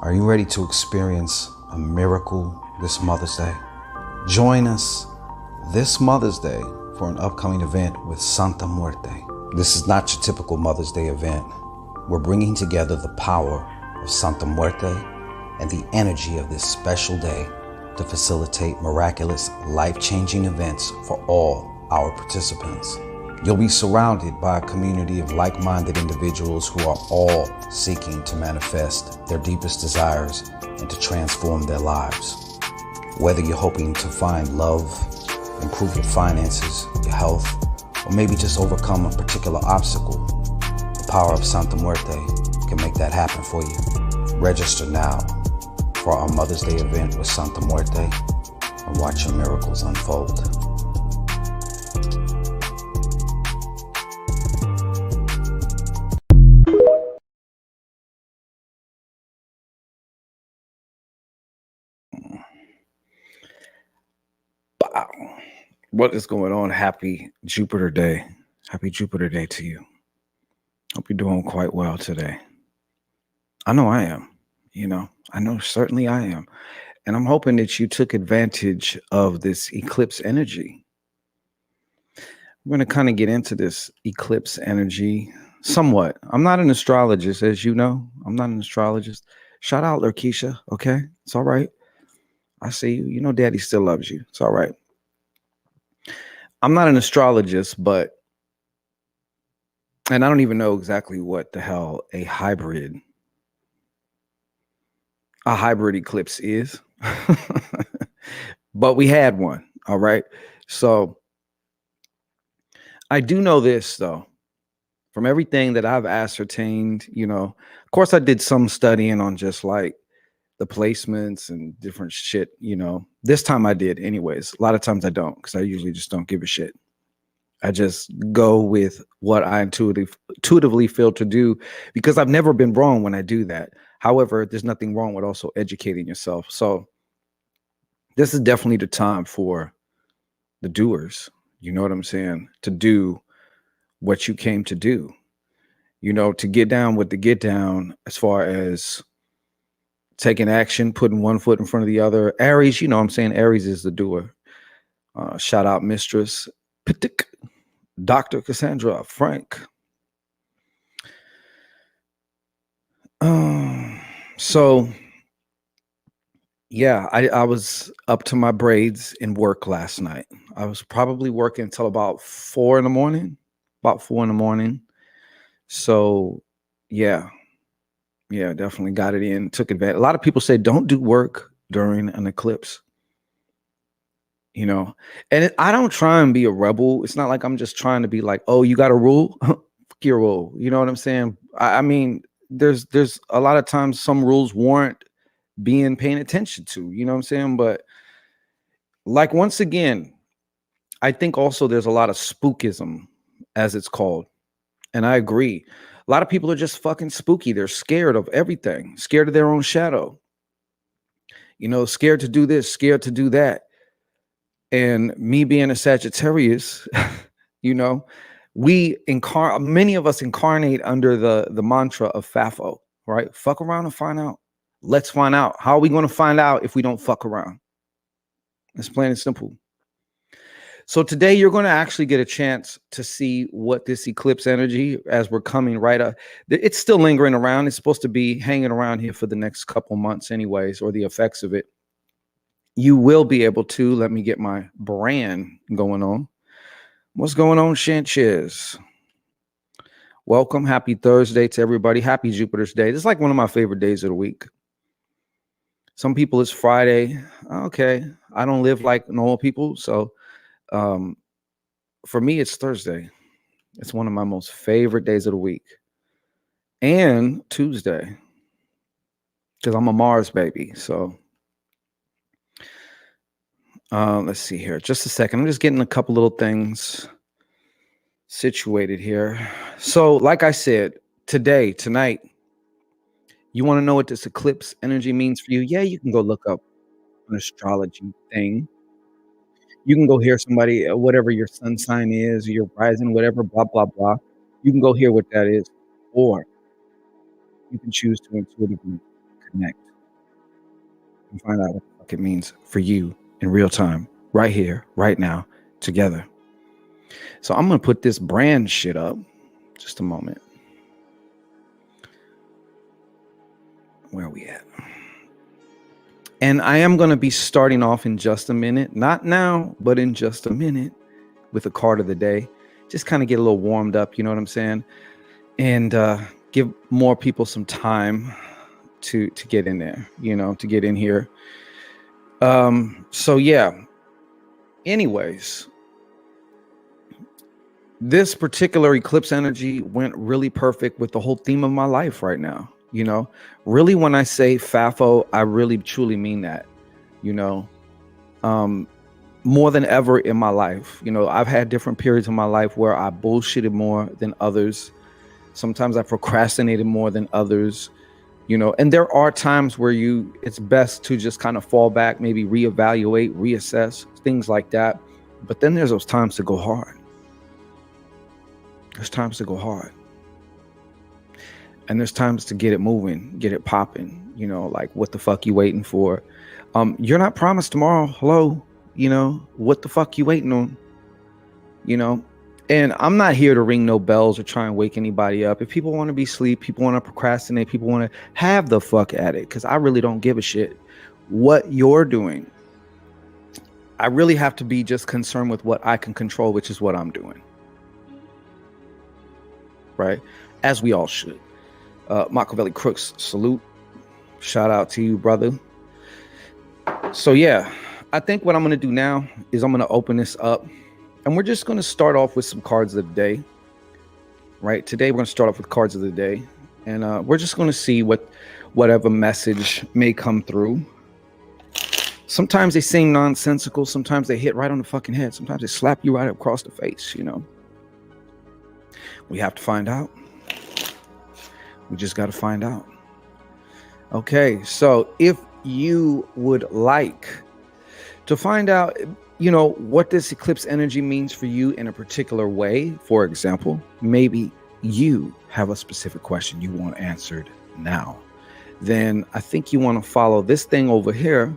Are you ready to experience a miracle this Mother's Day? Join us this Mother's Day for an upcoming event with Santa Muerte. This is not your typical Mother's Day event. We're bringing together the power of Santa Muerte and the energy of this special day to facilitate miraculous, life-changing events for all our participants. You'll be surrounded by a community of like-minded individuals who are all seeking to manifest their deepest desires and to transform their lives. Whether you're hoping to find love, improve your finances, your health, or maybe just overcome a particular obstacle, the power of Santa Muerte can make that happen for you. Register now for our Mother's Day event with Santa Muerte and watch your miracles unfold. Wow. What is going on? Happy Jupiter Day. Happy Jupiter Day to you. Hope you're doing quite well today. I know I am. I know certainly I am. And I'm hoping that you took advantage of this eclipse energy. I'm going to kind of get into this eclipse energy somewhat. I'm not an astrologist, as you know. I'm not an astrologist. Shout out, Lakeisha. Okay. It's all right. I see you. You know, Daddy still loves you. It's all right. I'm not an astrologist, and I don't even know exactly what the hell a hybrid eclipse is. But we had one. All right. So I do know this, though, from everything that I've ascertained, of course, I did some studying on just like the placements and different shit, this time I did anyways. A lot of times I don't, because I usually just don't give a shit. I just go with what I intuitively feel to do, because I've never been wrong when I do that. However, there's nothing wrong with also educating yourself. So this is definitely the time for the doers. You know what I'm saying? To do what you came to do, to get down with the get down as far as taking action, putting one foot in front of the other. Aries, what I'm saying? Aries is the doer. Shout out Mistress Pitik, Dr. Cassandra Frank. So yeah, I was up to my braids in work last night. I was probably working until about 4 in the morning. So yeah, definitely got it in, took advantage. A lot of people say don't do work during an eclipse, and I don't try and be a rebel. It's not like I'm just trying to be like, oh, you got a rule? Fuck your rule. You know what I'm saying? I mean, there's a lot of times some rules warrant being paying attention to, you know what I'm saying? But like, once again, I think also there's a lot of spookism, as it's called. And I agree. A lot of people are just fucking spooky. They're scared of everything, scared of their own shadow, scared to do this, scared to do that. And me being a Sagittarius, many of us incarnate under the mantra of FAFO, right? Fuck around and find out. Let's find out. How are we going to find out if we don't fuck around? It's plain and simple. So today you're going to actually get a chance to see what this eclipse energy, as we're coming right up, it's still lingering around. It's supposed to be hanging around here for the next couple months anyways, or the effects of it. You will be able to, let me get my brand going on. What's going on, Sanchez? Welcome. Happy Thursday to everybody. Happy Jupiter's Day. This is like one of my favorite days of the week. Some people it's Friday. Okay. I don't live like normal people. So for me, it's Thursday. It's one of my most favorite days of the week. And Tuesday, because I'm a Mars baby. So let's see here. Just a second. I'm just getting a couple little things situated here. So like I said, tonight, you want to know what this eclipse energy means for you? Yeah, you can go look up an astrology thing. You can go hear somebody, whatever your sun sign is, or your rising, whatever, blah, blah, blah. You can go hear what that is. Or you can choose to intuitively connect and find out what the fuck it means for you in real time, right here, right now, together. So I'm going to put this brand shit up. Just a moment. Where are we at? And I am going to be starting off in just a minute, not now, but in just a minute, with a card of the day. Just kind of get a little warmed up, you know what I'm saying? And give more people some time to get in there, you know, to get in here. So yeah. Anyways, this particular eclipse energy went really perfect with the whole theme of my life right now. You know, really, when I say FAFO, I really truly mean that, you know, more than ever in my life. You know, I've had different periods in my life where I bullshitted more than others. Sometimes I procrastinated more than others, you know, and there are times where it's best to just kind of fall back, maybe reevaluate, reassess, things like that. But then there's those times to go hard. There's times to go hard. And there's times to get it moving, get it popping, you know, like what the fuck you waiting for? You're not promised tomorrow. Hello, you know, what the fuck you waiting on? You know, and I'm not here to ring no bells or try and wake anybody up. If people want to be asleep, people want to procrastinate, people want to have the fuck at it, because I really don't give a shit what you're doing. I really have to be just concerned with what I can control, which is what I'm doing. Right? As we all should. Machiavelli Crooks, salute. Shout out to you, brother. So yeah, I think what I'm going to do now is I'm going to open this up, and we're just going to start off with some cards of the day. Right? Today we're going to start off with cards of the day, and we're just going to see whatever message may come through. Sometimes they seem nonsensical. Sometimes they hit right on the fucking head. Sometimes they slap you right across the face, you know. We have to find out. We just got to find out. Okay, so if you would like to find out, you know, what this eclipse energy means for you in a particular way, for example, maybe you have a specific question you want answered now, then I think you want to follow this thing over here.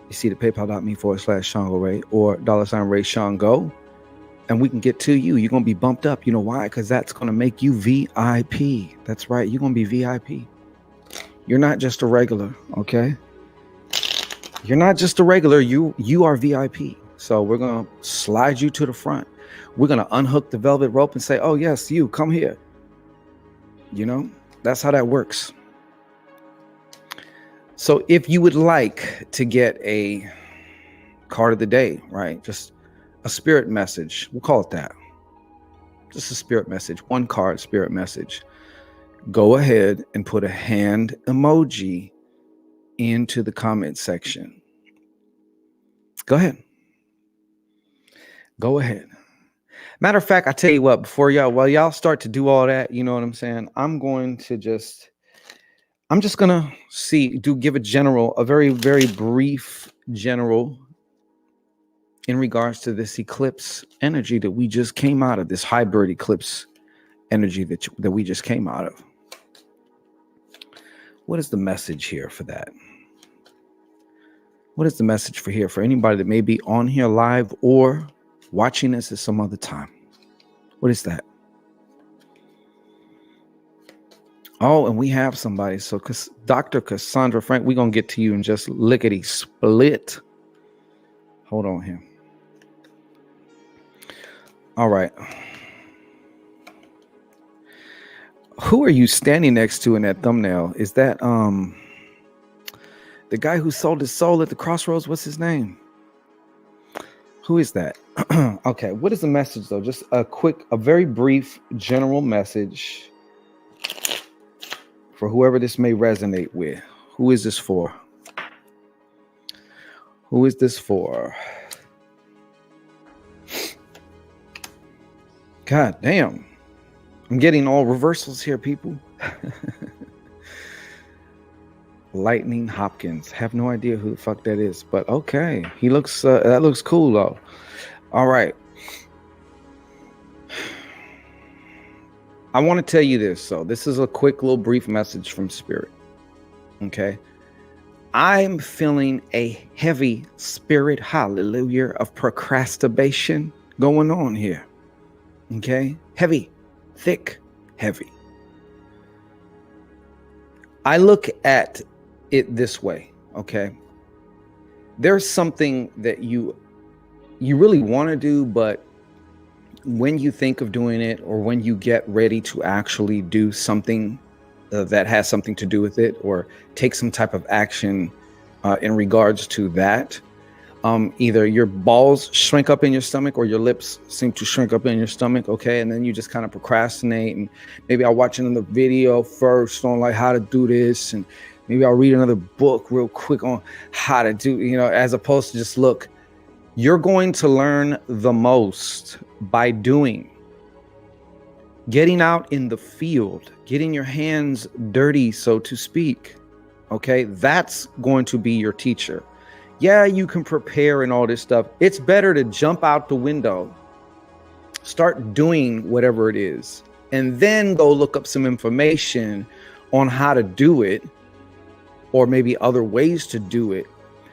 You see the paypal.me/Shango Rei or $Ray Shango. And we can get to you. You're going to be bumped up. You know why? Because that's going to make you VIP. That's right. You're going to be VIP. You're not just a regular, okay? You're not just a regular. You are VIP. So we're going to slide you to the front. We're going to unhook the velvet rope and say, oh, yes, you, come here. You know, that's how that works. So if you would like to get a card of the day, right? Just a spirit message, we'll call it that. Just a spirit message, one card spirit message. Go ahead and put a hand emoji into the comment section. Go ahead. Go ahead. Matter of fact, I tell you what, before y'all start to do all that, you know what I'm saying? I'm just gonna give a very, very brief general in regards to this eclipse energy that we just came out of, this hybrid eclipse energy that we just came out of. What is the message here for that? What is the message for anybody that may be on here live or watching this at some other time? What is that? Oh, and we have somebody. So Dr. Cassandra Frank, we're going to get to you in just lickety split. Hold on here. All right. Who are you standing next to in that thumbnail? Is that the guy who sold his soul at the crossroads? What's his name? Who is that? Okay, what is the message though? Just a very brief general message for whoever this may resonate with. Who is this for? Who is this for? God damn. I'm getting all reversals here, people. Lightning Hopkins. Have no idea who the fuck that is, but okay. He looks, that looks cool though. All right. I want to tell you this. So this is a quick little brief message from Spirit. Okay. I'm feeling a heavy spirit, hallelujah, of procrastination going on here. Okay? Heavy, thick, heavy. I look at it this way, okay? There's something that you really want to do, but when you think of doing it, or when you get ready to actually do something that has something to do with it, or take some type of action in regards to that, either your balls shrink up in your stomach or your lips seem to shrink up in your stomach, okay? And then you just kind of procrastinate, and maybe I'll watch another video first on like how to do this, and maybe I'll read another book real quick on how to do, as opposed to just look. You're going to learn the most by doing. Getting out in the field, getting your hands dirty, so to speak. Okay, that's going to be your teacher. Yeah, you can prepare and all this stuff. It's better to jump out the window, start doing whatever it is, and then go look up some information on how to do it, or maybe other ways to do it.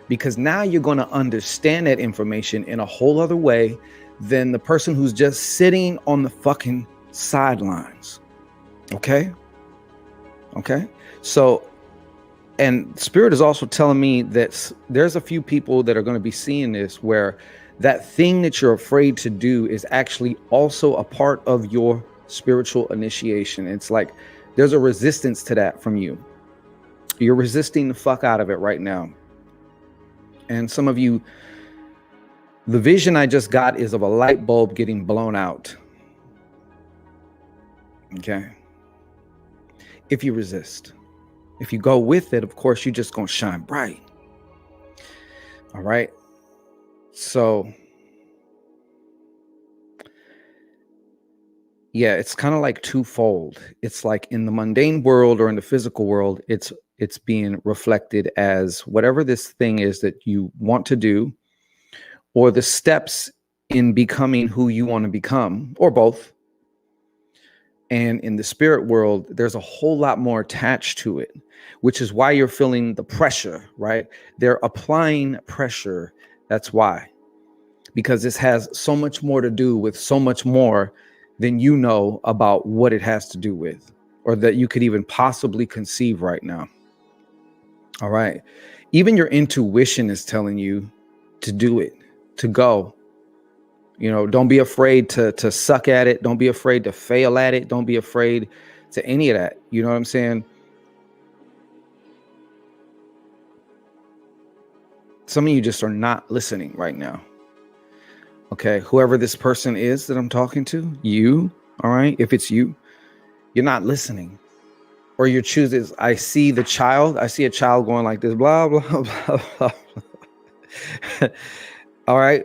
Because now you're going to understand that information in a whole other way than the person who's just sitting on the fucking sidelines. Okay? Okay? So, and Spirit is also telling me that there's a few people that are going to be seeing this, where that thing that you're afraid to do is actually also a part of your spiritual initiation. It's like there's a resistance to that from you. You're resisting the fuck out of it right now. And some of you, the vision I just got is of a light bulb getting blown out. Okay. If you resist, if you go with it, of course, you're just going to shine bright. All right. So, yeah, it's kind of like twofold. It's like in the mundane world or in the physical world, it's being reflected as whatever this thing is that you want to do, or the steps in becoming who you want to become, or both. And in the spirit world, there's a whole lot more attached to it, which is why you're feeling the pressure, right? They're applying pressure. That's why, because this has so much more to do with so much more than you know about what it has to do with, or that you could even possibly conceive right now. All right. Even your intuition is telling you to do it, to go. Don't be afraid to suck at it. Don't be afraid to fail at it. Don't be afraid to any of that. You know what I'm saying? Some of you just are not listening right now. Okay. Whoever this person is that I'm talking to, you, all right. If it's you, you're not listening. Or your chooses. I see a child going like this, blah, blah, blah, blah. All right.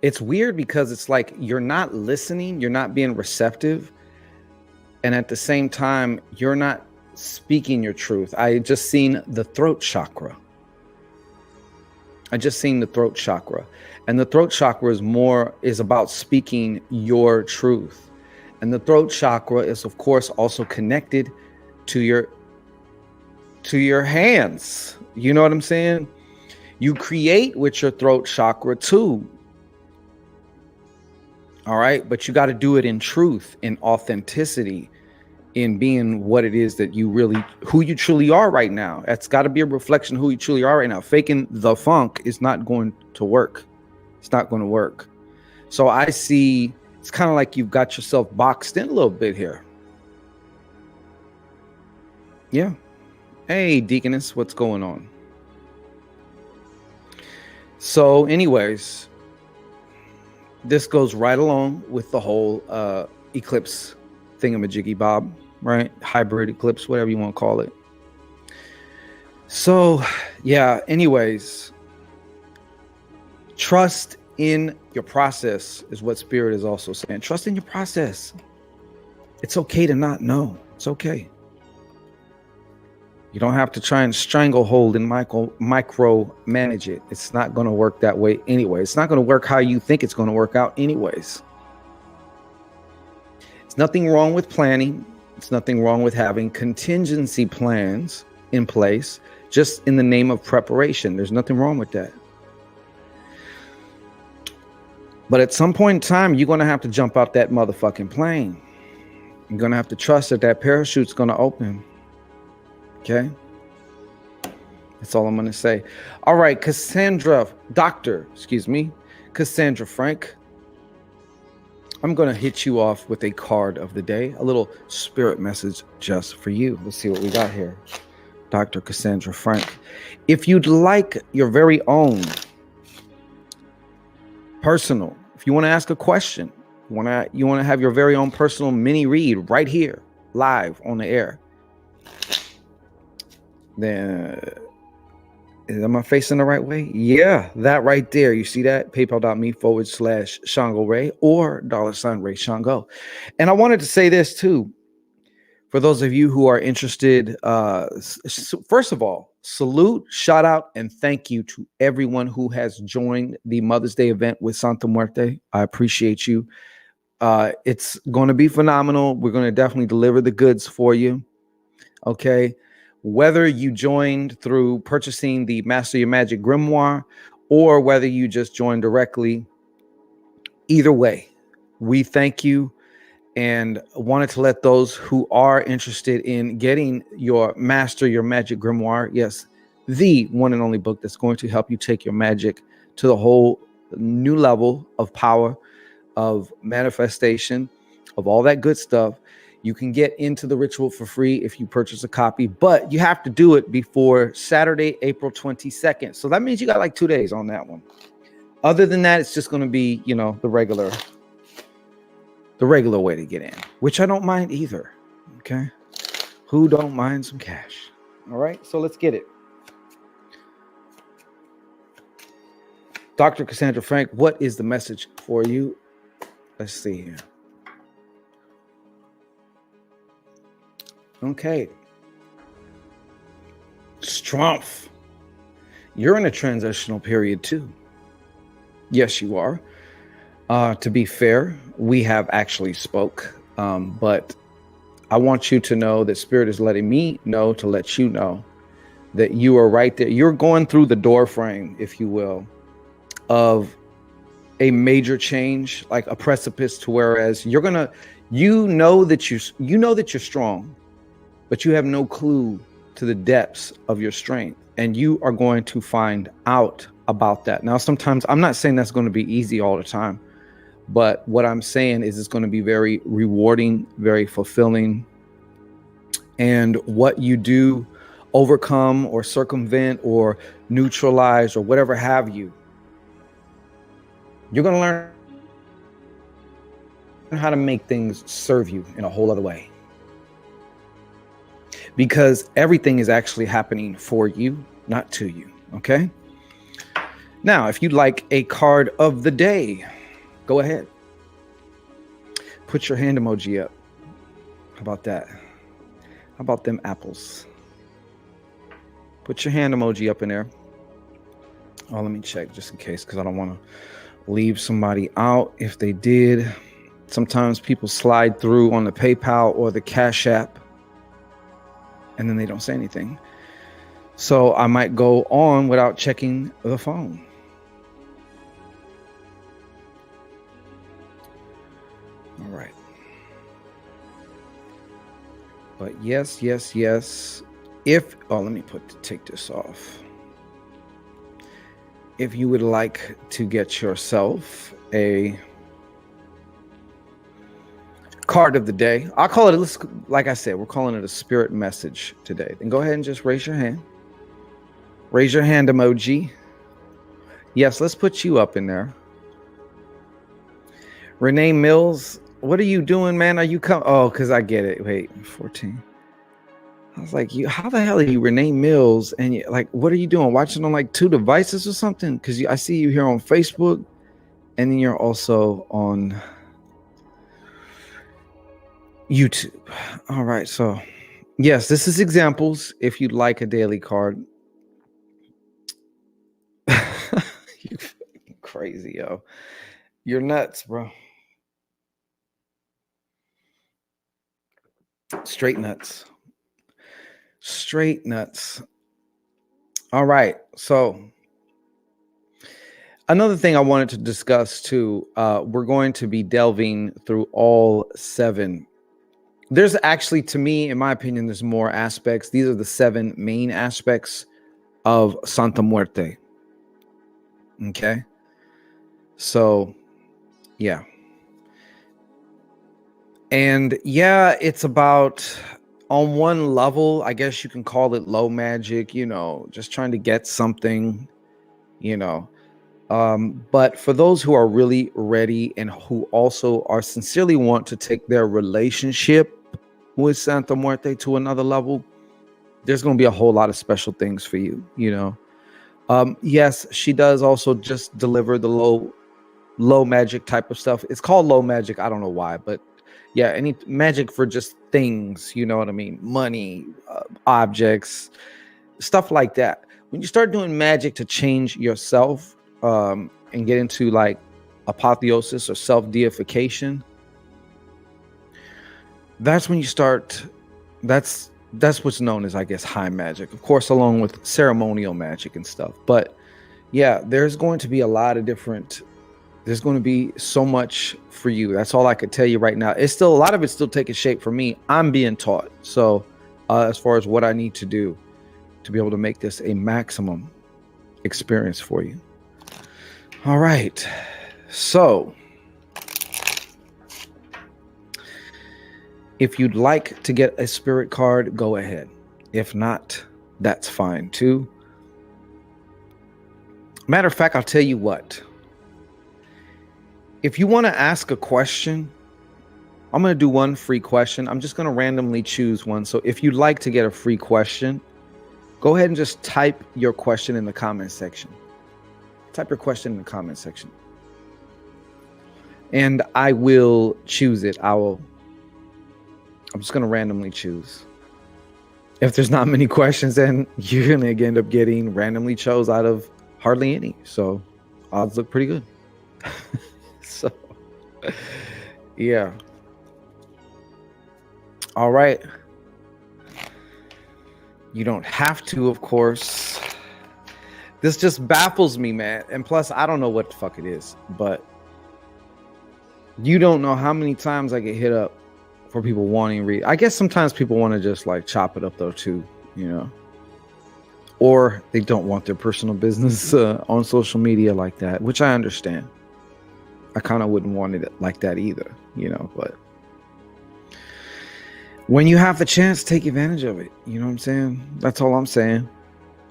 It's weird because it's like you're not listening, you're not being receptive, and at the same time, you're not speaking your truth. I just seen the throat chakra. And the throat chakra is about speaking your truth. And the throat chakra is, of course, also connected to your hands. You know what I'm saying? You create with your throat chakra too. All right. But you got to do it in truth, in authenticity, in being what it is that who you truly are right now. That's got to be a reflection of who you truly are right now. Faking the funk is not going to work. It's not going to work. So I see it's kind of like you've got yourself boxed in a little bit here. Yeah. Hey, Deaconess, what's going on? So anyways, this goes right along with the whole eclipse thingamajiggy bob, right? Hybrid eclipse, whatever you want to call it. So yeah, anyways, trust in your process is what Spirit is also saying. Trust in your process. It's okay to not know. It's okay. You don't have to try and stranglehold and micro manage it. It's not going to work that way anyway. It's not going to work how you think it's going to work out anyways. There's nothing wrong with planning. It's nothing wrong with having contingency plans in place, just in the name of preparation. There's nothing wrong with that. But at some point in time, you're going to have to jump out that motherfucking plane. You're going to have to trust that that parachute's going to open. Okay? That's all I'm going to say. All right, Cassandra Frank. I'm going to hit you off with a card of the day, a little spirit message just for you. Let's see what we got here. Dr. Cassandra Frank. If you'd like your very own personal, if you want to ask a question, you want to have your very own personal mini read right here, live on the air, then am I facing the right way? Yeah, that right there. You see that? PayPal.me/Shango Rei or $Ray Shango. And I wanted to say this too. For those of you who are interested, first of all, salute, shout out, and thank you to everyone who has joined the Mother's Day event with Santa Muerte. I appreciate you. It's going to be phenomenal. We're going to definitely deliver the goods for you. Okay. Whether you joined through purchasing the Master Your Magic Grimoire or whether you just joined directly, either way, we thank you and wanted to let those who are interested in getting your Master Your Magic Grimoire, yes, the one and only book that's going to help you take your magic to the whole new level of power, of manifestation, of all that good stuff. You can get into the ritual for free if you purchase a copy, but you have to do it before Saturday, April 22nd. So that means you got like 2 days on that one. Other than that, it's just going to be, the regular way to get in, which I don't mind either. Okay. Who don't mind some cash? All right. So let's get it. Dr. Cassandra Frank, what is the message for you? Let's see here. Okay. Strumpf. You're in a transitional period too. Yes, you are. To be fair, we have actually spoke, but I want you to know that Spirit is letting me know to let you know that you are right there. You're going through the door frame, if you will, of a major change, like a precipice, to whereas you're gonna, that you're strong, but you have no clue to the depths of your strength, and you are going to find out about that. Now, sometimes I'm not saying that's going to be easy all the time, but what I'm saying is it's going to be very rewarding, very fulfilling. And what you do overcome or circumvent or neutralize or whatever have you, you're going to learn how to make things serve you in a whole other way. Because everything is actually happening for you, not to you. Okay. Now, if you'd like a card of the day, go ahead. Put your hand emoji up. How about that? How about them apples? Put your hand emoji up in there. Oh, let me check just in case, because I don't want to leave somebody out if they did. Sometimes people slide through on the PayPal or the Cash App, and then they don't say anything. So I might go on without checking the phone. All right. But yes. Let me take this off. If you would like to get yourself a card of the day, I'll call it, like I said, we're calling it a spirit message today. Then go ahead and just raise your hand. Raise your hand emoji. Yes, let's put you up in there. Renee Mills, what are you doing, man? Are you coming? Oh, because I get it. Wait, 14. I was like, how the hell are you Renee Mills? And you, like, what are you doing? Watching on like 2 devices or something? Because I see you here on Facebook, and then you're also on YouTube. All right. So yes, this is examples. If you'd like a daily card. You crazy, yo. You're nuts, bro. Straight nuts. Straight nuts. All right. So another thing I wanted to discuss too, we're going to be delving through all 7. There's actually, to me, in my opinion, there's more aspects. These are the 7 main aspects of Santa Muerte. Okay. So, yeah. And yeah, it's about, on one level, I guess you can call it low magic, just trying to get something, but for those who are really ready and who also are sincerely want to take their relationship with Santa Muerte to another level, there's going to be a whole lot of special things for you. Yes, she does also just deliver the low magic type of stuff. It's called low magic. I don't know why, but yeah, any magic for just things, you know what I mean? Money, objects, stuff like that. When you start doing magic to change yourself, and get into like apotheosis or self-deification, that's when you start, that's what's known as, I guess, high magic, of course, along with ceremonial magic and stuff. But yeah, there's going to be a lot of different, there's going to be so much for you. That's all I could tell you right now. It's still, a lot of it's still taking shape for me. I'm being taught. So as far as what I need to do to be able to make this a maximum experience for you. All right. So if you'd like to get a spirit card, go ahead. If not, that's fine too. Matter of fact, I'll tell you what. If you want to ask a question, I'm going to do one free question. I'm just going to randomly choose one. So if you'd like to get a free question, go ahead and just type your question in the comment section. Type your question in the comment section. And I will choose it. I'm just going to randomly choose. If there's not many questions, then you're going to end up getting randomly chose out of hardly any. So odds look pretty good. So, yeah. All right. You don't have to, of course. This just baffles me, man. And plus, I don't know what the fuck it is, but you don't know how many times I get hit up for people wanting to read. I guess sometimes people want to just like chop it up though too, or they don't want their personal business on social media like that, which I understand. I kind of wouldn't want it like that either, but when you have the chance, take advantage of it. You know what I'm saying? That's all I'm saying.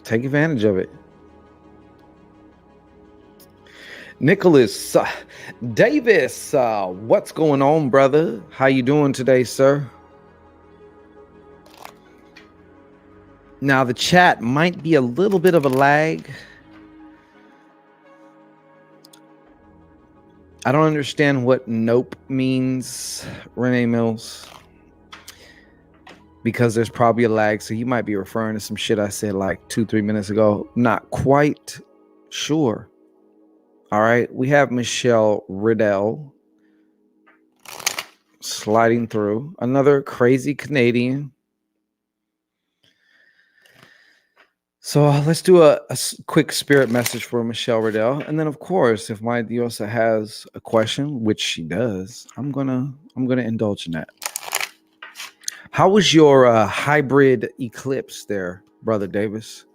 Take advantage of it. Nicholas Davis, what's going on, brother? How you doing today, sir? Now, the chat might be a little bit of a lag. I don't understand what nope means, Renee Mills, because there's probably a lag. So you might be referring to some shit I said like 2-3 minutes ago. Not quite sure. All right. We have Michelle Riddell sliding through, another crazy Canadian. So let's do a quick spirit message for Michelle Riddell. And then, of course, if my diosa has a question, which she does, I'm gonna indulge in that. How was your hybrid eclipse there, Brother Davis?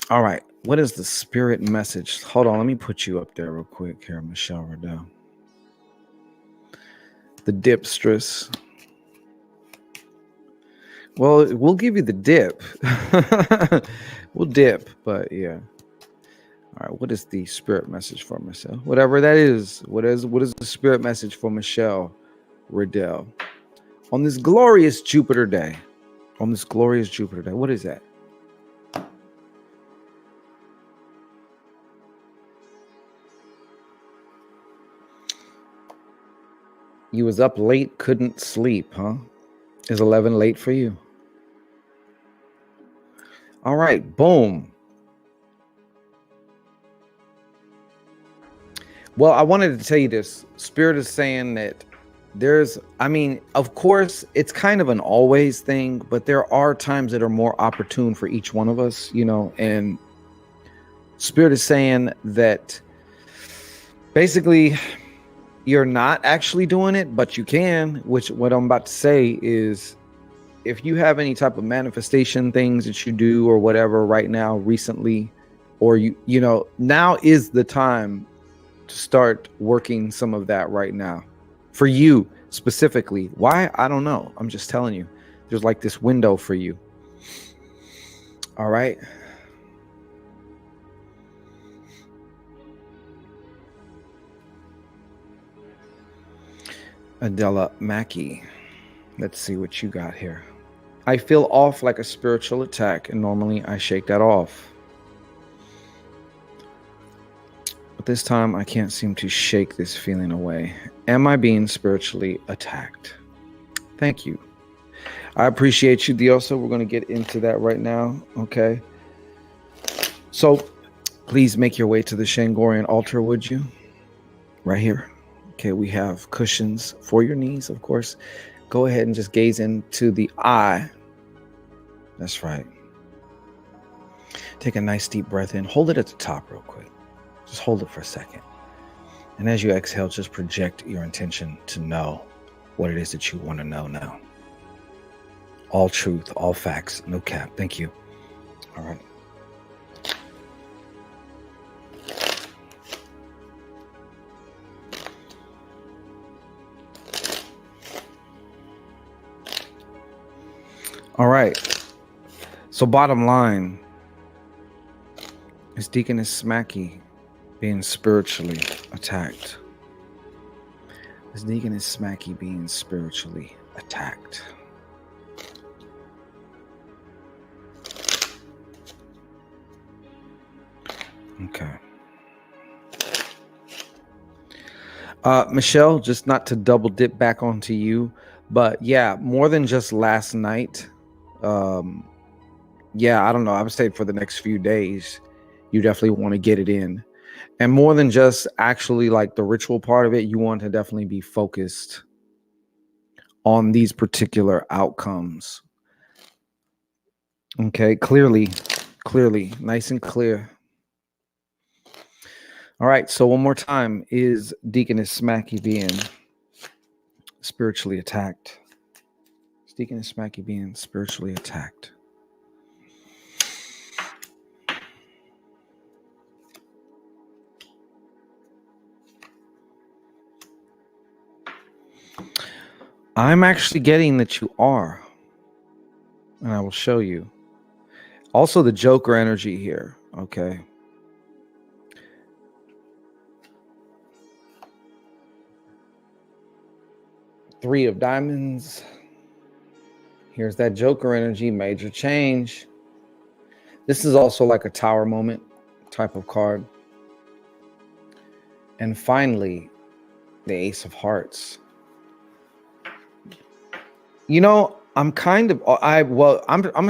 All right. What is the spirit message? Hold on. Let me put you up there real quick here, Michelle Riddell. The dipstress. Well, we'll give you the dip. We'll dip, but yeah. All right. What is the spirit message for Michelle? Whatever that is. What is the spirit message for Michelle Riddell on this glorious Jupiter day? On this glorious Jupiter day. What is that? You was up late, couldn't sleep, huh? Is 11 late for you? All right, boom. Well, I wanted to tell you this. Spirit is saying that I mean, of course, it's kind of an always thing, but there are times that are more opportune for each one of us, and Spirit is saying that basically you're not actually doing it, but you can, which what I'm about to say is if you have any type of manifestation things that you do or whatever right now, recently, or now is the time to start working some of that right now for you specifically. Why? I don't know. I'm just telling you, there's like this window for you. All right. Adela Mackey. Let's see what you got here. I feel off like a spiritual attack, and normally I shake that off. But this time I can't seem to shake this feeling away. Am I being spiritually attacked? Thank you. I appreciate you, Diosa. We're going to get into that right now. Okay. So please make your way to the Shangorian altar, would you? Right here. Okay, we have cushions for your knees, of course. Go ahead and just gaze into the eye. That's right. Take a nice deep breath in. Hold it at the top real quick. Just hold it for a second. And as you exhale, just project your intention to know what it is that you want to know now. All truth, all facts, no cap. Thank you. All right. All right. So bottom line, is Deaconess Smacky being spiritually attacked? Is Deaconess Smacky being spiritually attacked? Okay. Michelle, just not to double dip back onto you, but yeah, more than just last night. Yeah, I don't know. I would say for the next few days, you definitely want to get it in. And more than just actually like the ritual part of it, you want to definitely be focused on these particular outcomes. Okay, clearly, nice and clear. All right, so one more time, is Deaconess Smacky being spiritually attacked? Is Deaconess Smacky being spiritually attacked? I'm actually getting that you are, and I will show you. Also, the Joker energy here, okay? Three of Diamonds. Here's that Joker energy, major change. This is also like a Tower moment type of card. And finally, the Ace of Hearts. You know, I'm gonna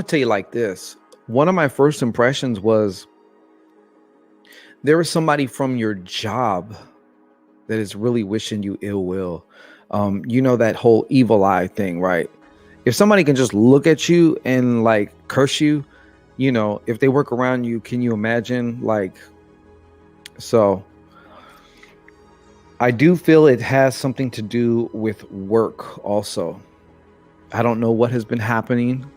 tell you like this. One of my first impressions was there was somebody from your job that is really wishing you ill will. You know, that whole evil eye thing, right? If somebody can just look at you and like curse you, you know, if they work around you, can you imagine? Like, so I do feel it has something to do with work also. I don't know what has been happening.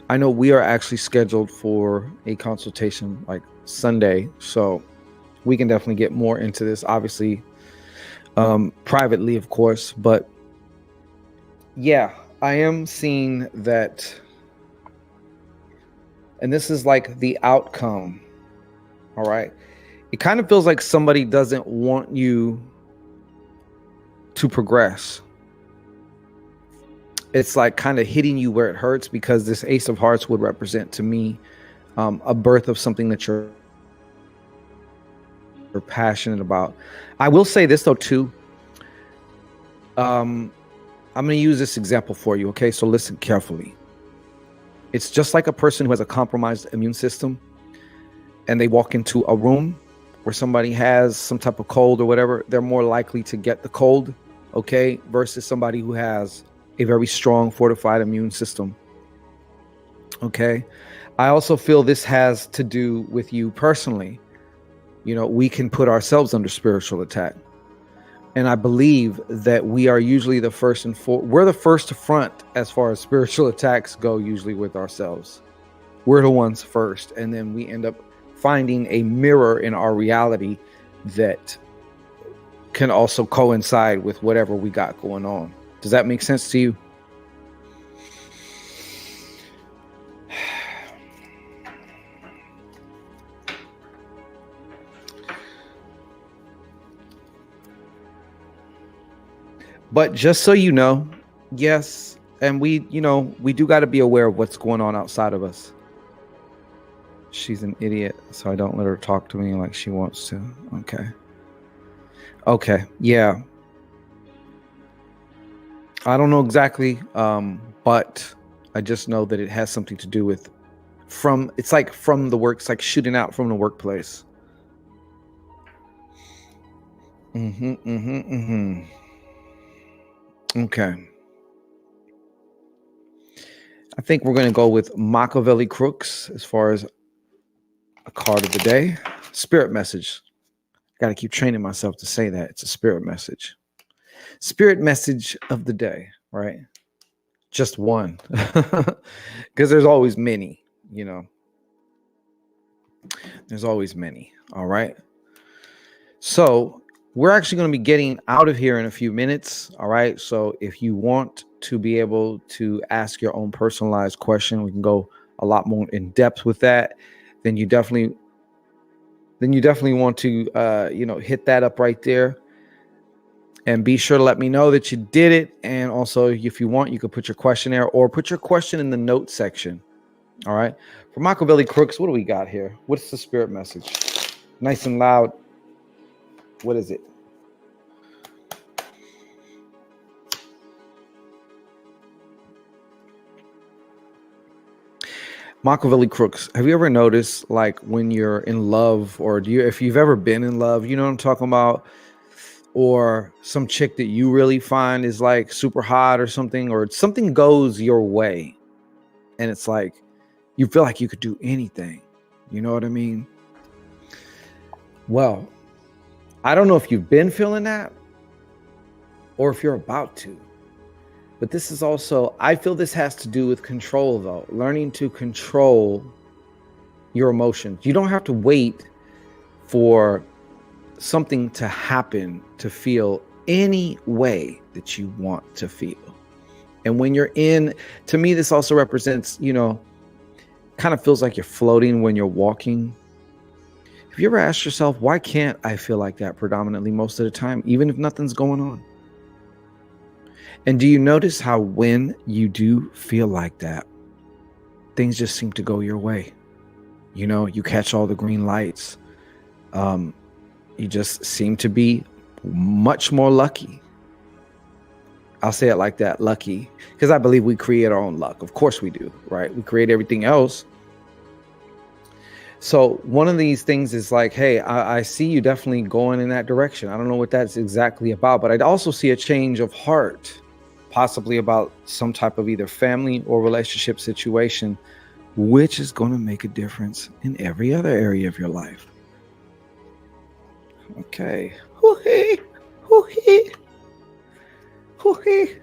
I know we are actually scheduled for a consultation like Sunday, so we can definitely get more into this, obviously, privately, of course. But yeah, I am seeing that, and this is like the outcome. All right. It kind of feels like somebody doesn't want you to progress. It's like kind of hitting you where it hurts, because this Ace of Hearts would represent to me a birth of something that you're passionate about. I will say this though too. I'm going to use this example for you. Okay, so listen carefully. It's just like a person who has a compromised immune system and they walk into a room where somebody has some type of cold or whatever, they're more likely to get the cold, okay, versus somebody who has a very strong, fortified immune system. Okay. I also feel this has to do with you personally. You know, we can put ourselves under spiritual attack. And I believe that we are usually the first we're the first to front as far as spiritual attacks go, usually with ourselves. We're the ones first. And then we end up finding a mirror in our reality that can also coincide with whatever we got going on. Does that make sense to you? But just so you know, yes, and we do got to be aware of what's going on outside of us. She's an idiot, so I don't let her talk to me like she wants to. Okay, yeah. I don't know exactly, but I just know that it has something to do with it's like from the work, it's like shooting out from the workplace. Okay. I think we're going to go with Machiavelli Crooks as far as a card of the day. Spirit message. Got to keep training myself to say that. It's a spirit message. Spirit message of the day, right? Just one. Because there's always many, There's always many. All right. So we're actually going to be getting out of here in a few minutes. All right. So if you want to be able to ask your own personalized question, we can go a lot more in depth with that. Then you definitely want to, hit that up right there. And be sure to let me know that you did it. And also, if you want, you could put your question there or put your question in the notes section. All right. For Machiavelli Crooks, what do we got here? What's the spirit message? Nice and loud. What is it? Machiavelli Crooks. Have you ever noticed, like, when you're in love, or if you've ever been in love, you know what I'm talking about? Or some chick that you really find is like super hot or something goes your way. And it's like, you feel like you could do anything. You know what I mean? Well, I don't know if you've been feeling that or if you're about to. But this is also, I feel this has to do with control, though. Learning to control your emotions. You don't have to wait for something to happen to feel any way that you want to feel. And when you're to me, this also represents, kind of feels like you're floating when you're walking. Have you ever asked yourself, why can't I feel like that predominantly most of the time, even if nothing's going on? And do you notice how when you do feel like that, things just seem to go your way? You catch all the green lights. You just seem to be much more lucky. I'll say it like that, lucky, because I believe we create our own luck. Of course we do, right? We create everything else. So one of these things is like, hey, I see you definitely going in that direction. I don't know what that's exactly about, but I'd also see a change of heart, possibly about some type of either family or relationship situation, which is going to make a difference in every other area of your life. Okay. Hoo-hee. Hoo-hee. Hoo-hee.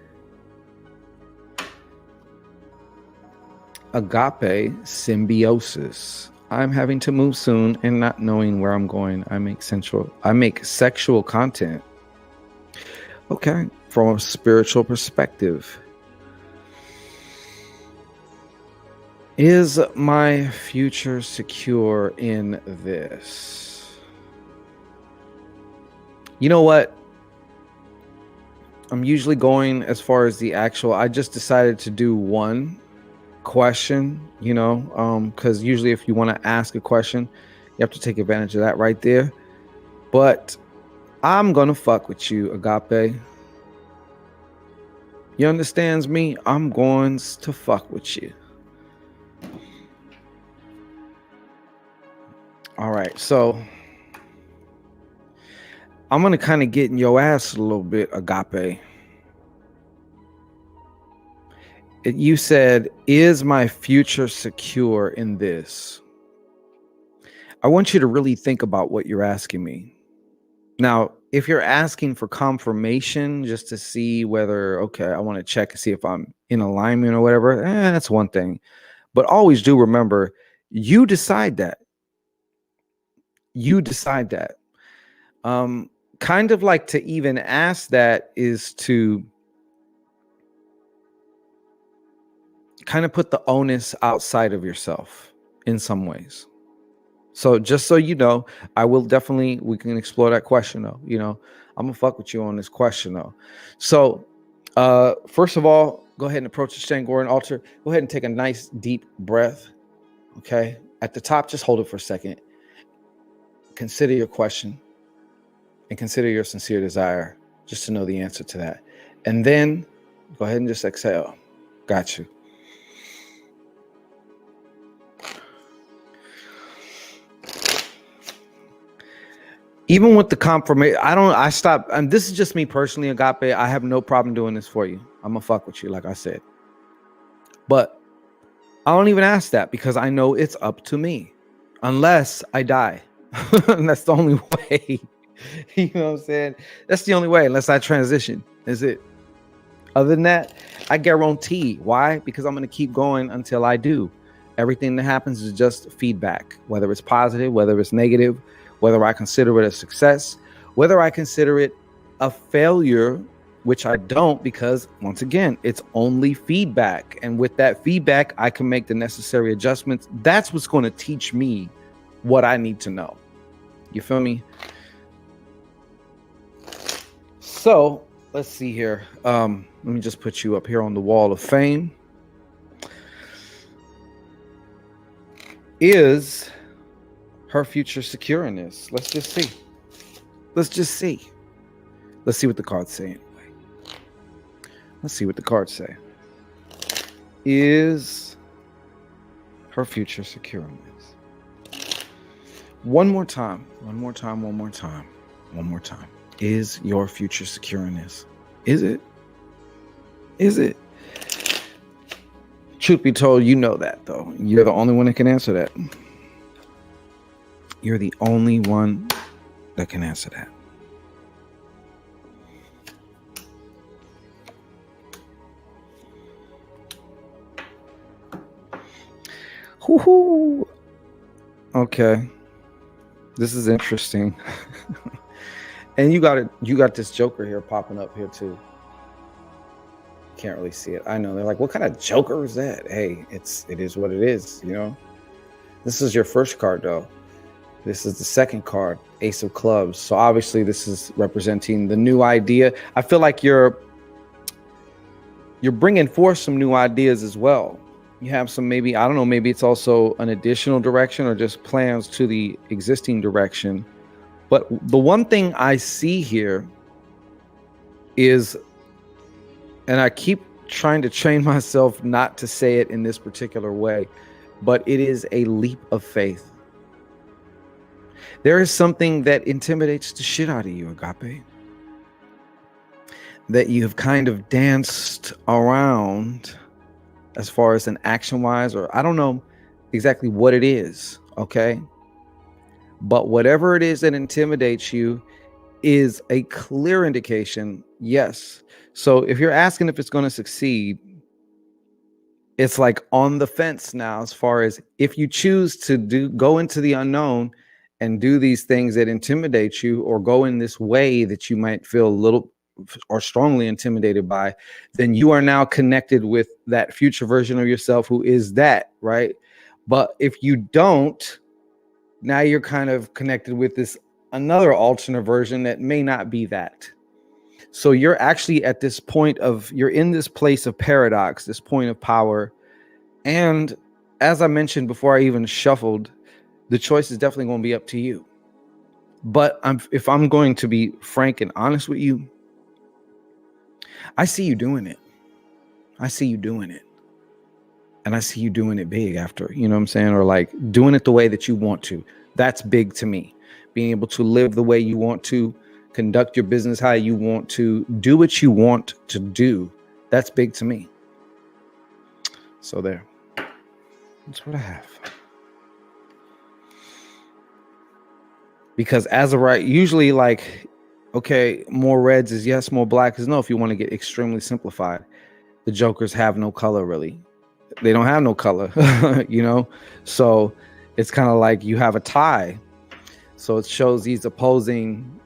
Agape symbiosis. I'm having to move soon and not knowing where I'm going. I make sexual content. Okay. From a spiritual perspective. Is my future secure in this? You know what? I'm usually going as far as the actual, I just decided to do one question, because usually if you want to ask a question, you have to take advantage of that right there. But I'm going to fuck with you, Agape. You understands me? I'm going to fuck with you. All right. So I'm going to kind of get in your ass a little bit, Agape. You said, is my future secure in this? I want you to really think about what you're asking me. Now, if you're asking for confirmation just to see whether, okay, I want to check and see if I'm in alignment or whatever, that's one thing. But always do remember, you decide that. You decide that. Kind of like to even ask that is to kind of put the onus outside of yourself in some ways. So just so you know, I will definitely, we can explore that question though. You know, I'm gonna fuck with you on this question though. So first of all, go ahead and approach the Shango Rei altar. Go ahead and take a nice deep breath. Okay. At the top, just hold it for a second. Consider your question and consider your sincere desire just to know the answer to that. And then go ahead and just exhale. Got you. Even with the confirmation, I stop. And this is just me personally, Agape. I have no problem doing this for you. I'm gonna fuck with you, like I said. But I don't even ask that because I know it's up to me. Unless I die. And that's the only way. You know what I'm saying? That's the only way, unless I transition. Is it? Other than that, I guarantee. Why? Because I'm gonna keep going until I do. Everything that happens is just feedback, whether it's positive, whether it's negative, whether I consider it a success, whether I consider it a failure, which I don't, because once again, it's only feedback. And with that feedback, I can make the necessary adjustments. That's what's going to teach me what I need to know. You feel me? So let's see here. Let me just put you up here on the wall of fame. Is her future secure in this? Let's just see. Let's just see. Let's see what the cards say anyway. Let's see what the cards say. Is her future secure in this? One more time. One more time. One more time. One more time. Is your future secure in this? Is it? Is it? Truth be told, you know that though. You're the only one that can answer that. You're the only one that can answer that. Woohoo! Okay, this is interesting. And you got this Joker here popping up here too. Can't really see it. I know they're like, what kind of Joker is that? Hey, it is what it is. You know, this is your first card though. This is the second card, Ace of Clubs. So obviously this is representing the new idea. I feel like you're bringing forth some new ideas as well. You have some, maybe, I don't know, maybe it's also an additional direction or just plans to the existing direction. But the one thing I see here is, and I keep trying to train myself not to say it in this particular way, but it is a leap of faith. There is something that intimidates the shit out of you, Agape, that you have kind of danced around as far as an action-wise, or I don't know exactly what it is, okay? But whatever it is that intimidates you is a clear indication, yes. So if you're asking if it's going to succeed, it's like on the fence now, as far as if you choose to go into the unknown and do these things that intimidate you, or go in this way that you might feel a little or strongly intimidated by, then you are now connected with that future version of yourself who is that, right? But if you don't, now you're kind of connected with this another alternate version that may not be that. So you're actually at this point of, you're in this place of paradox, this point of power. And as I mentioned before I even shuffled, the choice is definitely going to be up to you. But if I'm going to be frank and honest with you, I see you doing it. I see you doing it. And I see you doing it big after, you know what I'm saying? Or like doing it the way that you want to. That's big to me. Being able to live the way you want to, conduct your business how you want to, do what you want to do. That's big to me. So there. That's what I have. Because as of right, usually like, okay, more reds is yes, more black is no. If you want to get extremely simplified, the jokers have no color really. They don't have no color, you know? So it's kind of like you have a tie. So it shows these opposing,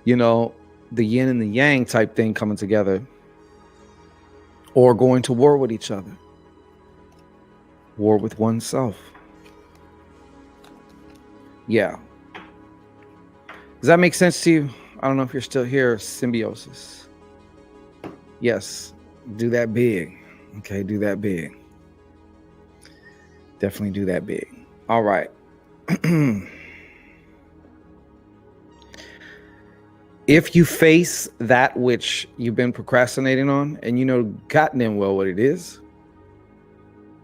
you know, the yin and the yang type thing coming together or going to war with each other. War with oneself. Yeah. Does that make sense to you? I don't know if you're still here. Symbiosis. Yes. Do that big. Okay. Do that big. Definitely do that big. All right. If you face that which you've been procrastinating on and you know goddamn well what it is,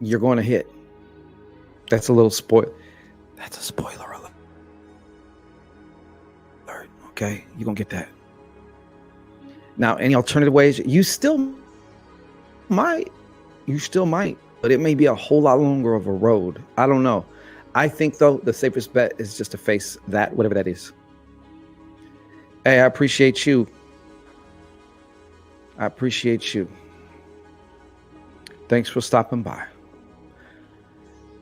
you're going to hit. That's a little spoil. That's a spoiler alert. Okay, you're going to get that. Now, any alternative ways? You still might, but it may be a whole lot longer of a road. I don't know. I think, though, the safest bet is just to face that, whatever that is. Hey, I appreciate you. I appreciate you. Thanks for stopping by.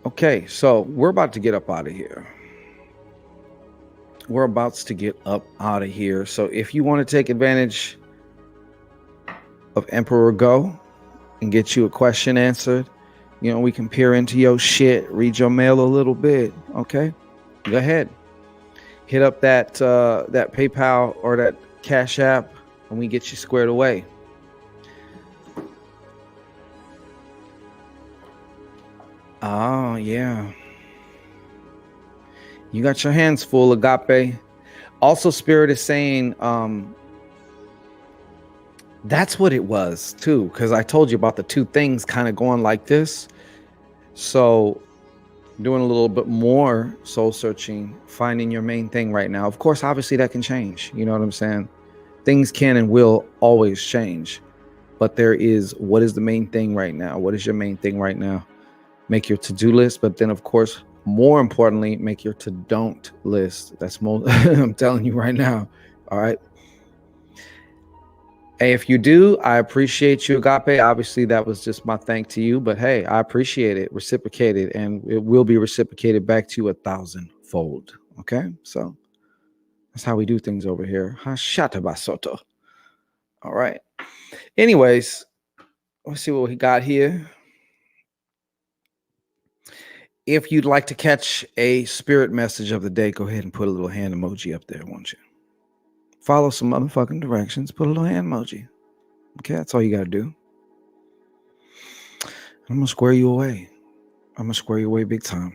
Okay, so we're about to get up out of here. We're about to get up out of here. So if you want to take advantage of Emperor Go and get you a question answered, you know, we can peer into your shit, read your mail a little bit. Okay, go ahead. Hit up that that PayPal or that Cash App, and we get you squared away. Oh yeah. You got your hands full, Agape. Also, Spirit is saying that's what it was too, because I told you about the two things kind of going like this. So doing a little bit more soul searching, finding your main thing right now. Of course, obviously that can change. You know what I'm saying? Things can and will always change. But there is, what is the main thing right now? What is your main thing right now? Make your to-do list, but then of course, more importantly, make your to-don't list. That's most I'm telling you right now. All right. Hey, if you do, I appreciate you, Agape. Obviously, that was just my thank to you, but hey, I appreciate it, reciprocated, and it will be reciprocated back to you 1,000-fold. Okay, so that's how we do things over here. Hashata basoto. All right. Anyways, let's see what we got here. If you'd like to catch a spirit message of the day, go ahead and put a little hand emoji up there, won't you? Follow some motherfucking directions. Put a little hand emoji. Okay, that's all you got to do. I'm going to square you away. I'm going to square you away big time.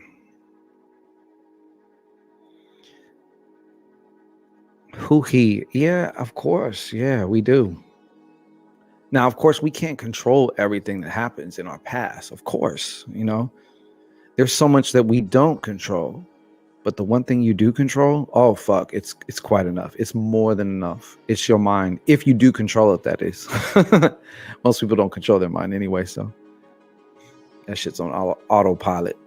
Who he? Yeah, of course. Yeah, we do. Now, of course, we can't control everything that happens in our past. Of course, you know, there's so much that we don't control. But the one thing you do control, oh, fuck, it's quite enough. It's more than enough. It's your mind. If you do control it, that is. Most people don't control their mind anyway, so that shit's on autopilot.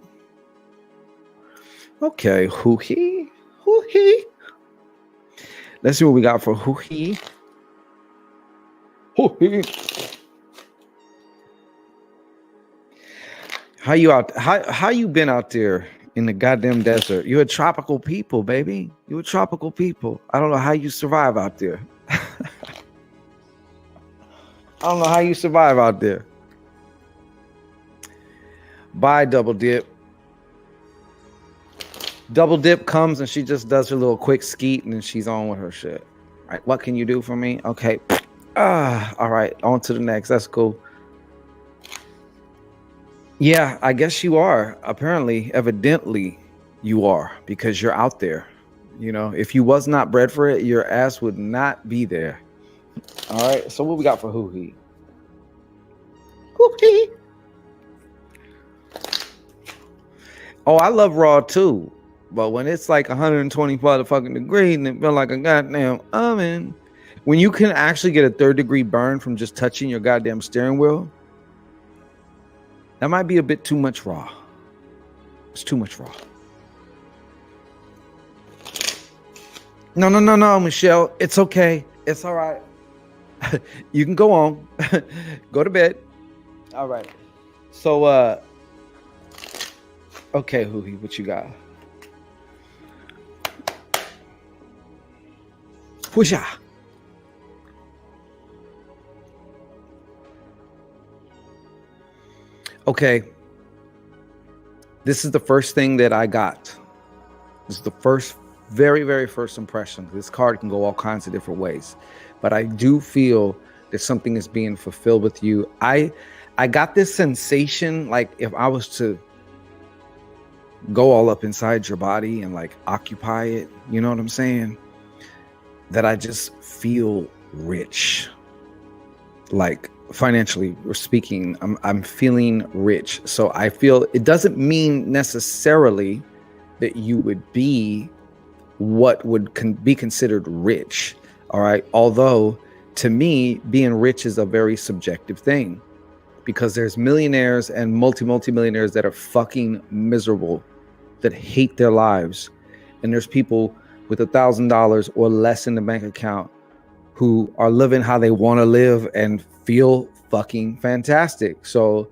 Okay, who he? Who he? Let's see what we got for who he. Who he? How you out? How you been out there in the goddamn desert? You're a tropical people, baby. You're a tropical people. I don't know how you survive out there. I don't know how you survive out there. Bye, Double Dip. Double Dip comes and she just does her little quick skeet and then she's on with her shit. All right, what can you do for me? Okay. All right, on to the next. That's cool. Yeah, I guess you are. Apparently, evidently, you are, because you're out there. You know, if you was not bred for it, your ass would not be there. All right, so what we got for who he? Who he? Oh, I love Raw too, But when it's like 120 motherfucking degrees and it feel like a goddamn oven, when you can actually get a 3rd-degree burn from just touching your goddamn steering wheel, that might be a bit too much raw. It's too much raw. No, Michelle. It's okay. It's all right. You can go on. Go to bed. All right. So, okay, Huhi, what you got? Whoosha. Okay. This is the first thing that I got. This is the very first impression. This card can go all kinds of different ways, but I do feel that something is being fulfilled with you. I got this sensation, like if I was to go all up inside your body and like occupy it, you know what I'm saying? That I just feel rich. Like financially speaking, I'm feeling rich. So I feel it doesn't mean necessarily that you would be what would be considered rich. All right. Although to me, being rich is a very subjective thing, because there's millionaires and multi-millionaires that are fucking miserable, that hate their lives. And there's people with $1,000 or less in the bank account who are living how they want to live and feel fucking fantastic. So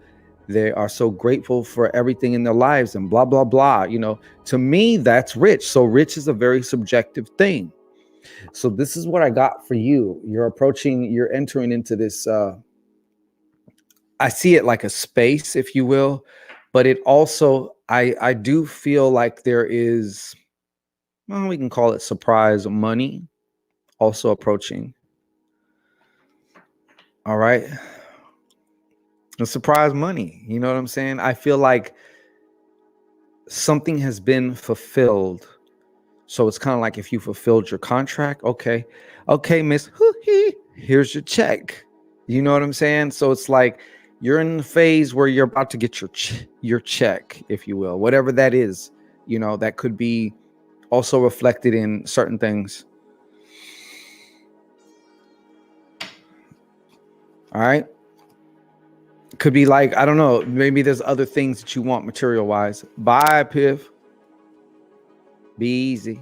they are so grateful for everything in their lives and blah, blah, blah. You know, to me, that's rich. So rich is a very subjective thing. So this is what I got for you. You're entering into this, I see it like a space, if you will, but it also, I do feel like there is, well, we can call it surprise money also approaching. All right. The surprise money. You know what I'm saying? I feel like something has been fulfilled. So it's kind of like if you fulfilled your contract. Okay, Miss Hoo-hee, here's your check. You know what I'm saying? So it's like you're in the phase where you're about to get your check, if you will, whatever that is. You know, that could be also reflected in certain things. All right. Could be like, I don't know, maybe there's other things that you want material wise. Bye, Piff. Be easy.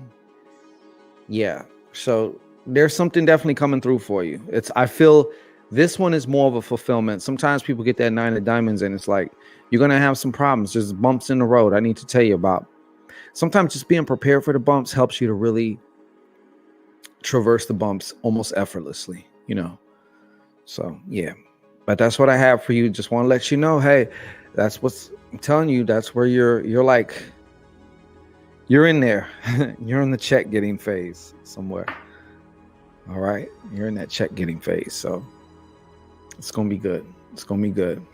Yeah. So there's something definitely coming through for you. I feel this one is more of a fulfillment. Sometimes people get that 9 of diamonds and it's like, you're going to have some problems. There's bumps in the road I need to tell you about. Sometimes just being prepared for the bumps helps you to really traverse the bumps almost effortlessly, you know? So, yeah. But that's what I have for you. Just want to let you know, hey, that's what's I'm telling you. That's where you're like, you're in there. You're in the check getting phase somewhere. All right. You're in that check getting phase. So it's going to be good. It's going to be good.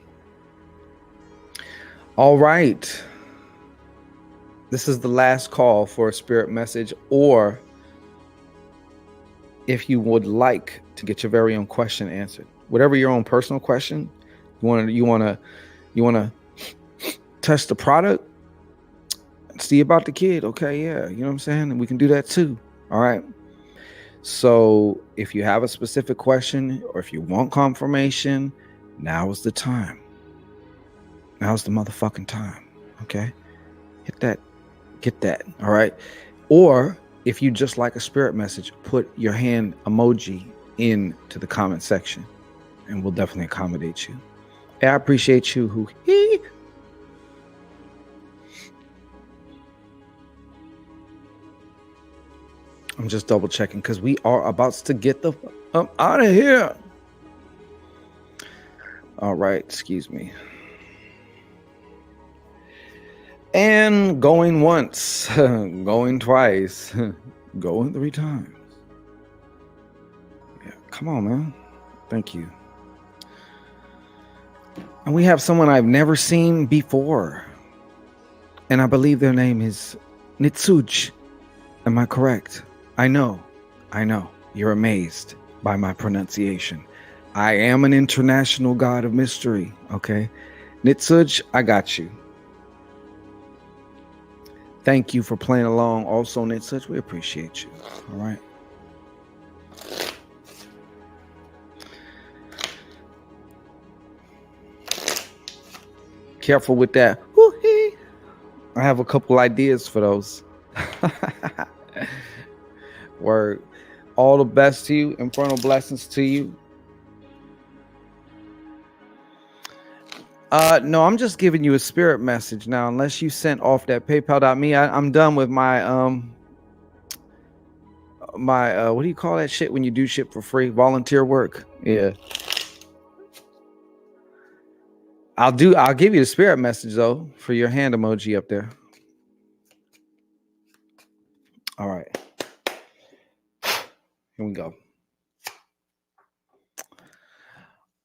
All right. This is the last call for a spirit message, or if you would like to get your very own question answered, whatever your own personal question, you want to test the product, see about the kid. Okay. Yeah. You know what I'm saying? And we can do that too. All right. So if you have a specific question or if you want confirmation, now is the time. Now's the motherfucking time. Okay. Get that. All right. Or if you just like a spirit message, put your hand emoji into the comment section and we'll definitely accommodate you. I appreciate you. I'm just double checking because we are about to get the out of here. All right. Excuse me. And going once, going twice, going 3 times. Yeah, come on, man. Thank you. And we have someone I've never seen before. And I believe their name is Nitsuj. Am I correct? I know. You're amazed by my pronunciation. I am an international god of mystery, okay? Nitsuj, I got you. Thank you for playing along. Also, Nit Such, we appreciate you. All right. Careful with that. Woo-hee. I have a couple ideas for those. Word. All the best to you. Infernal blessings to you. No, I'm just giving you a spirit message now. Unless you sent off that PayPal.me, I'm done with my what do you call that shit when you do shit for free? Volunteer work. Yeah. I'll give you the spirit message though for your hand emoji up there. All right. Here we go.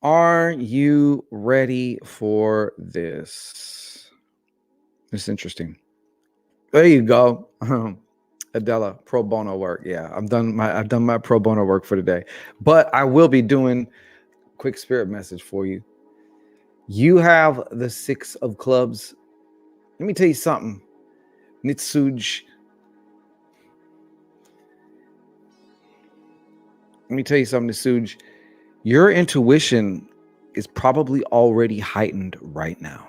Are you ready for this? It's interesting. There you go. Adela, pro bono work. Yeah, I've done my pro bono work for today. But I will be doing a quick spirit message for you. You have the 6 of clubs. Let me tell you something. Nitsuj. Let me tell you something, Nitsuj. Your intuition is probably already heightened right now.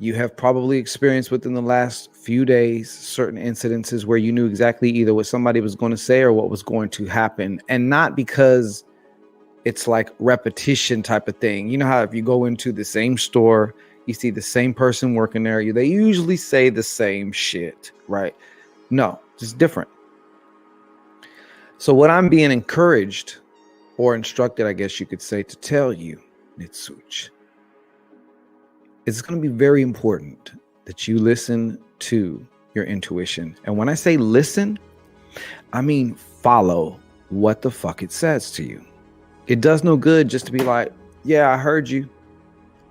You have probably experienced within the last few days certain incidences where you knew exactly either what somebody was going to say or what was going to happen. And not because it's like repetition type of thing. You know how if you go into the same store, you see the same person working there, they usually say the same shit, right? No, just different. So what I'm being encouraged or instructed, I guess you could say, to tell you, Nitsuch, it's going to be very important that you listen to your intuition. And when I say listen, I mean follow what the fuck it says to you. It does no good just to be like, yeah, I heard you,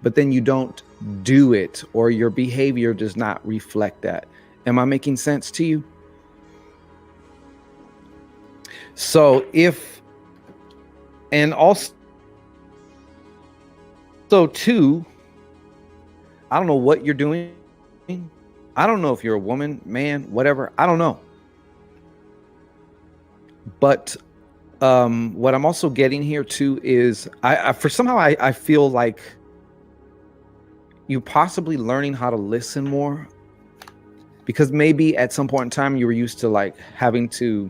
but then you don't do it or your behavior does not reflect that. Am I making sense to you? So and also too, I don't know what you're doing. I don't know if you're a woman, man, whatever. I don't know. But what I'm also getting here too is I feel like you possibly learning how to listen more, because maybe at some point in time you were used to like having to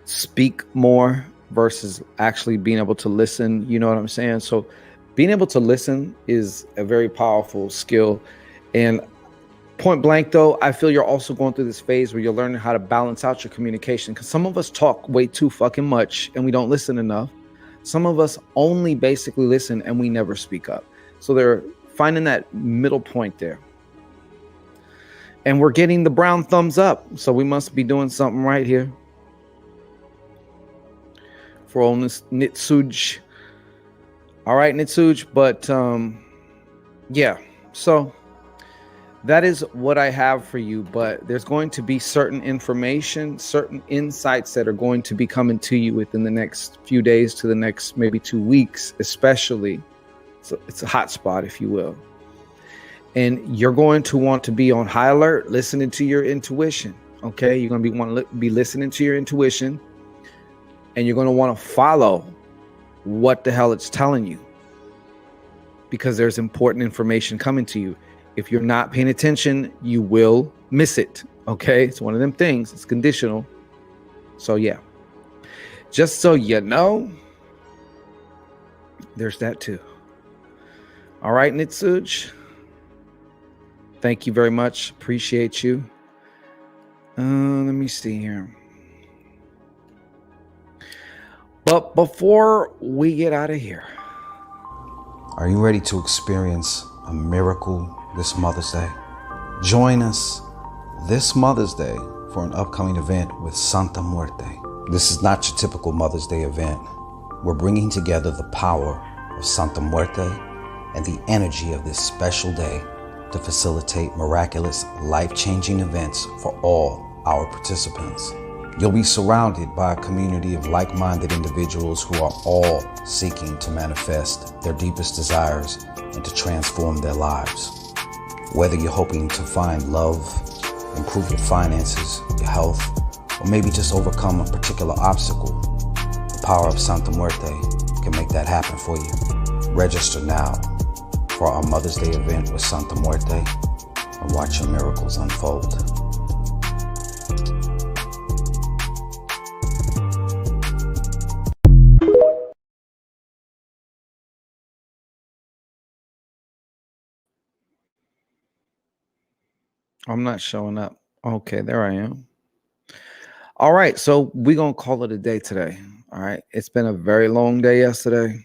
speak more versus actually being able to listen. You know what I'm saying? So being able to listen is a very powerful skill. And point blank though, I feel you're also going through this phase where you're learning how to balance out your communication, because some of us talk way too fucking much and we don't listen enough. Some of us only basically listen and we never speak up. So they're finding that middle point there. And we're getting the brown thumbs up. So we must be doing something right here. For all this Nitsuj. All right, Nitsuj. But yeah, so that is what I have for you. But there's going to be certain information, certain insights that are going to be coming to you within the next few days to the next maybe 2 weeks, especially. So it's a hot spot, if you will. And you're going to want to be on high alert, listening to your intuition. Okay, you're going to want to be listening to your intuition. And you're going to want to follow what the hell it's telling you, because there's important information coming to you. If you're not paying attention, you will miss it. Okay, it's one of them things. It's conditional. So yeah, just so you know, there's that too. All right, Nitsuj. Thank you very much. Appreciate you. Let me see here. But before we get out of here, are you ready to experience a miracle this Mother's Day? Join us this Mother's Day for an upcoming event with Santa Muerte. This is not your typical Mother's Day event. We're bringing together the power of Santa Muerte and the energy of this special day to facilitate miraculous, life-changing events for all our participants. You'll be surrounded by a community of like-minded individuals who are all seeking to manifest their deepest desires and to transform their lives. Whether you're hoping to find love, improve your finances, your health, or maybe just overcome a particular obstacle, the power of Santa Muerte can make that happen for you. Register now for our Mother's Day event with Santa Muerte and watch your miracles unfold. I'm not showing up. Okay, there I am. All right, so we're going to call it a day today. All right, it's been a very long day yesterday.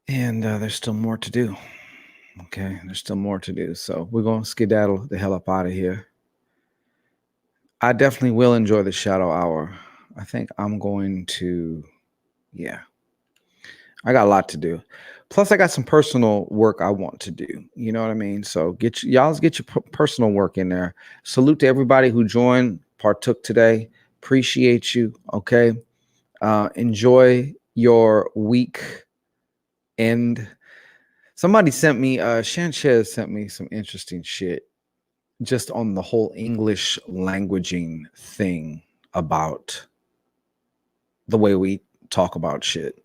And there's still more to do. Okay, there's still more to do. So we're going to skedaddle the hell up out of here. I definitely will enjoy the shadow hour. I think I'm going to, yeah. I got a lot to do. Plus, I got some personal work I want to do. You know what I mean? So get your personal work in there. Salute to everybody who joined, partook today. Appreciate you. Okay. Enjoy your week end. Somebody sent me, Sanchez sent me some interesting shit just on the whole English languaging thing about the way we talk about shit.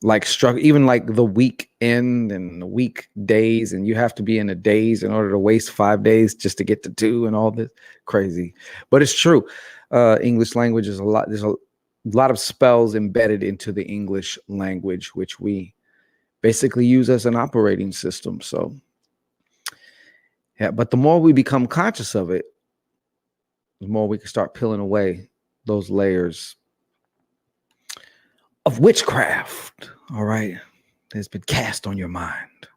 Like even like the weekend and the weekdays, and you have to be in the days in order to waste 5 days just to get to 2 and all this crazy. But it's true. English language is there's a lot of spells embedded into the English language, which we basically use as an operating system. So yeah, but the more we become conscious of it, the more we can start peeling away those layers of witchcraft, all right, that's been cast on your mind.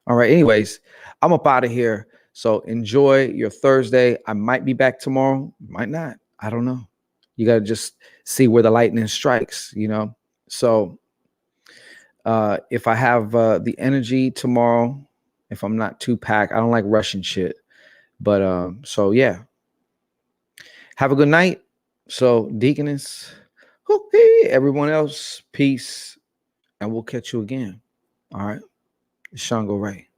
All right, anyways, I'm up out of here. So enjoy your Thursday. I might be back tomorrow, might not. I don't know. You got to just see where the lightning strikes, you know? So if I have the energy tomorrow, if I'm not too packed, I don't like rushing shit. But so yeah. Have a good night. So Deaconess, hey, everyone else, peace, and we'll catch you again. All right. Shango Rei.